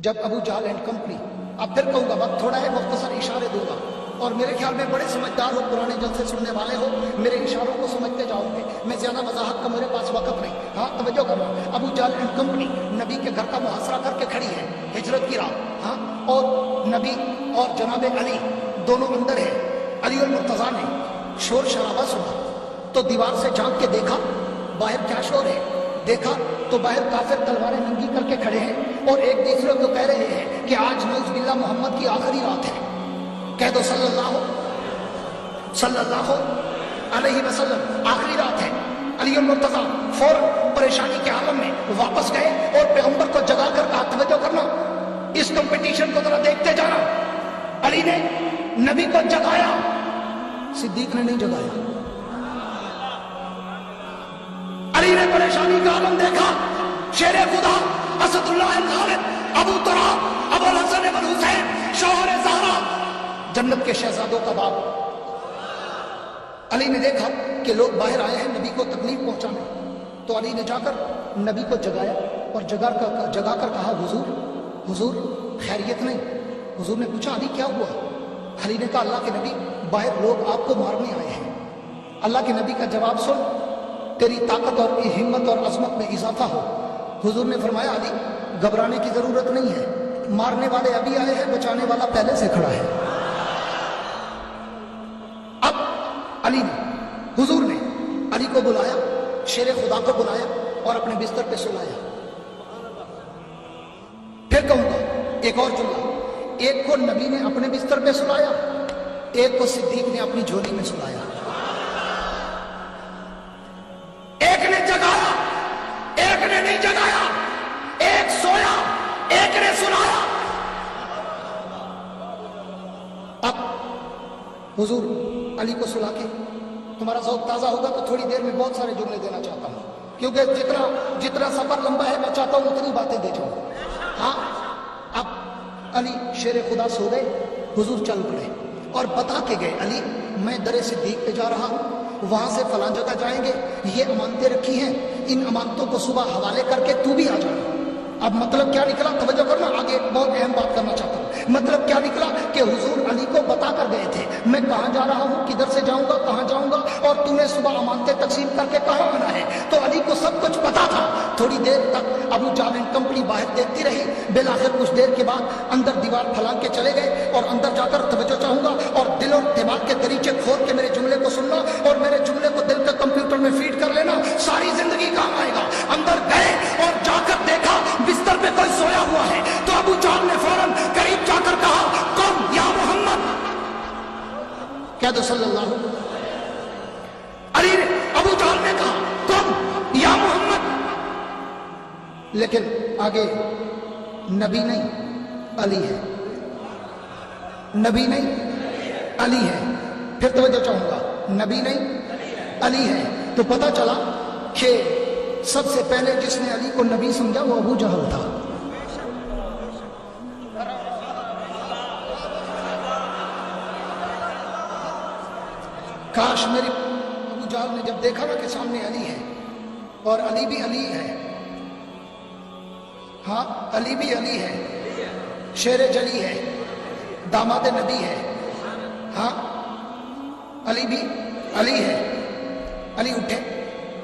جب ابو جہل and company, اب پھر کہوں گا وقت تھوڑا ہے، مختصر اشارے دوں گا، اور میرے خیال میں بڑے سمجھدار ہو، پرانے جلسے سننے والے ہو، میرے اشاروں کو سمجھتے جاؤ گے، میں زیادہ وضاحت کا میرے پاس وقت نہیں۔ ہاں توجہ کرنا، ابو جہل اینڈ کمپنی نبی کے گھر کا محاصرہ کر کے کھڑی ہے ہجرت کی رات، ہاں، اور نبی اور جناب علی دونوں اندر ہیں۔ علی المرتضیٰ نے شور شرابہ سنا تو دیوار سے جھانک کے دیکھا باہر کیا شور ہے، دیکھا تو باہر کافر تلواریں ننگی کر کے کھڑے ہیں اور ایک دوسرے کو کہہ رہے ہیں کہ آج نعوذ باللہ محمد کی آخری رات ہے، کہہ دو صلی اللہ علیہ وسلم آخری رات ہے۔ علی المرتضیٰ فوراً پریشانی کے عالم میں واپس گئے اور پیغمبر کو جگا کر کہا، توجہ کرنا، اس کمپٹیشن کو ذرا دیکھتے جانا۔ علی نے نبی کو جگایا، صدیق نے نہیں جگایا۔ علی نے پریشانی کا عالم دیکھا، شیر خدا اسد اللہ خالد ابو تراب ابو الحسن ابو حسین شوہر زہرا جنت کے شہزادوں کا باپ۔ علی نے دیکھا کہ لوگ باہر آئے ہیں نبی کو تکلیف پہنچانے، تو علی نے جا کر نبی کو جگایا اور جگا کر کہا، حضور خیریت نہیں؟ حضور نے پوچھا، علی کیا ہوا؟ علی نے کہا، اللہ کے نبی باہر لوگ آپ کو مارنے آئے ہیں۔ اللہ کے نبی کا جواب سن، تیری طاقت اور ہمت اور عظمت میں اضافہ ہو۔ حضور نے فرمایا، علی گھبرانے کی ضرورت نہیں ہے، مارنے والے ابھی آئے ہیں، بچانے والا پہلے سے کھڑا ہے۔ اب علی نے، حضور نے علی کو بلایا، شیر خدا کو بلایا اور اپنے بستر پہ سلایا۔ پھر کہوں گا ایک اور جملہ، ایک کو نبی نے اپنے بستر پہ سلایا، ایک کو صدیق نے اپنی جھولی میں سلایا۔ ایک نے جگایا، ایک نے نہیں جگایا، ایک سویا، ایک نے سلایا۔ اب حضور علی کو سلا کے، تمہارا ذوق تازہ ہوگا تو تھوڑی دیر میں بہت سارے جملے دینا چاہتا ہوں، کیونکہ جتنا سفر لمبا ہے میں چاہتا ہوں اتنی باتیں دے جاؤں۔ ہاں، اب علی شیر خدا سو گئے، حضور چل پڑے اور بتا کے گئے، علی میں در صدیق پہ جا رہا ہوں، وہاں سے فلاں جگہ جائیں گے، یہ امانتیں رکھی ہیں، ان امانتوں کو صبح حوالے کر کے تو بھی آ جانا۔ اب مطلب کیا نکلا؟ توجہ کرنا، آگے ایک بہت اہم بات کرنا چاہتا ہوں۔ مطلب کیا نکلا کہ حضور علی کو بتا کر گئے تھے، میں کہاں جا رہا ہوں، کدھر سے جاؤں گا، کہاں جاؤں گا، اور تو نے صبح امانتیں تقسیم کر کے کہاں آنا ہے۔ تو علی کو سب کچھ پتا تھا۔ تھوڑی دیر تک ابو جہل اینڈ کمپنی باہر دیکھتی رہی، بالآخر کچھ دیر کے بعد اندر دیوار پھلانگ کے چلے گئے، اور اندر جا کر توجہ چاہوں گا اور دل اور دماغ کے دریچے کھول کے میرے جملے کو سننا اور میرے جملے کو دل کے کمپیوٹر میں فیڈ کر لینا، ساری زندگی کام آئے گا۔ اندر گئے اور جا کر دیکھا بستر پہ کوئی سویا ہوا ہے، تو ابو جہل نے فوراً قریب جا کر کہا، قم یا محمد، کہہ دو صلی اللہ۔ علی نے، ابو جہل نے کہا، قم یا محمد، لیکن آگے نبی نہیں علی ہے، نبی نہیں علی ہے۔ پھر توجہ چاہوں گا، نبی نہیں علی ہے۔ تو پتہ چلا کہ سب سے پہلے جس نے علی کو نبی سمجھا وہ ابو جہل تھا۔ کاش میری ابو جہل نے جب دیکھا نا کہ سامنے علی ہے اور علی بھی علی ہے، ہاں علی بھی علی ہے، شیر جلی ہے، داماد نبی ہے، ہاں علی بھی علی ہے۔ علی اٹھے۔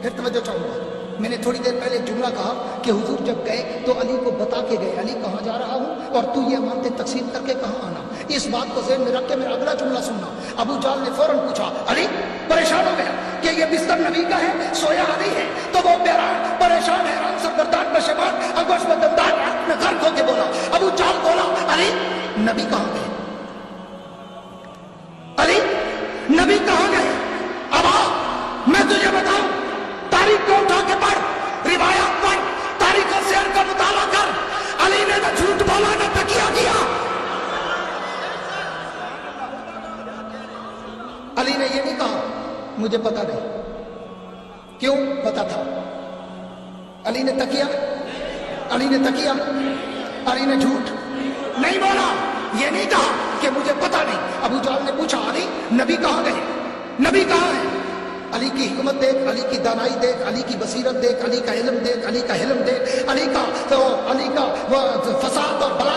پھر توجہ چاہوں گا، میں نے تھوڑی دیر پہلے جملہ کہا کہ حضور جب گئے تو علی کو بتا کے گئے، علی کہاں جا رہا ہوں اور تو یہ امانتیں تقسیم کر کے کہاں آنا۔ اس بات کو ذہن میں رکھ کے میرا اگلا جملہ سننا۔ ابو جہل نے فوراً پوچھا، علی پریشان ہو گیا کہ یہ بستر نبی کا ہے، سویا علی ہے، تو وہ پریشان حیران سرگردان پشیمان انگوش میں دندان میں غرق ہو کے بولا۔ ابو جہل بولا، علی نبی کہاں گئے؟ علی نبی کہاں گئے؟ اب آ میں تجھے بتاؤں، تاریخ کو اٹھا کے پڑھ، روایات پڑھ، تاریخ و سیر کا مطالعہ کر۔ علی نے نہ جھوٹ بولا نہ تکیہ کیا۔ علی نے یہ نہیں کہا مجھے پتا نہیں، کیوں پتا تھا۔ علی نے تکیہ، علی نے تکیہ، علی نے جھوٹ نہیں بولا، یہ نہیں کہا کہ مجھے پتا نہیں۔ ابو جہل نے پوچھا، علی نبی کہاں گئے؟ نبی کہاں ہے؟ علی کی حکمت دیکھ، علی کی دانائی دیکھ، علی کی بصیرت دیکھ، علی کا علم دیکھ، علی کا حلم دیکھ، علی کا فساد اور بلا